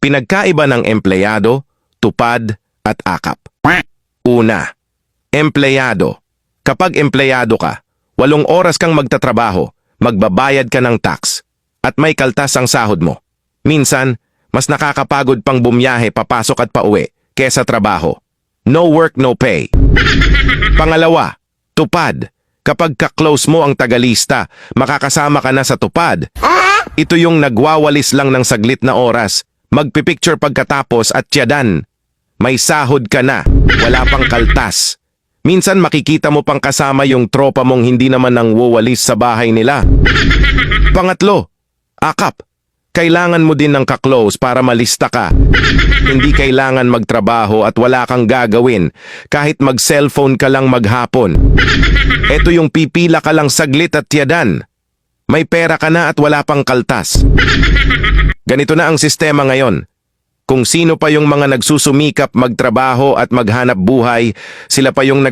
Pinagkaiba ng empleyado, tupad, at akap. Una, empleyado. Kapag empleyado ka, 8 oras kang magtatrabaho, magbabayad ka ng tax, at may kaltas ang sahod mo. Minsan, mas nakakapagod pang bumiyahe papasok at pauwi kesa trabaho. No work, no pay. Pangalawa, tupad. Kapag ka-close mo ang tagalista, makakasama ka na sa tupad. Ito yung nagwawalis lang ng saglit na oras, magpipicture pagkatapos at tiyadan. May sahod ka na, wala pang kaltas. Minsan makikita mo pang kasama yung tropa mong hindi naman nang wawalis sa bahay nila. Pangatlo, akap. Kailangan mo din ng ka-close para malista ka. Hindi kailangan magtrabaho at wala kang gagawin kahit mag-cellphone ka lang maghapon. Ito yung pipila ka lang saglit at tiyadan. May pera ka na at wala pang kaltas. Ganito na ang sistema ngayon. Kung sino pa yung mga nagsusumikap magtrabaho at maghanap buhay, sila pa yung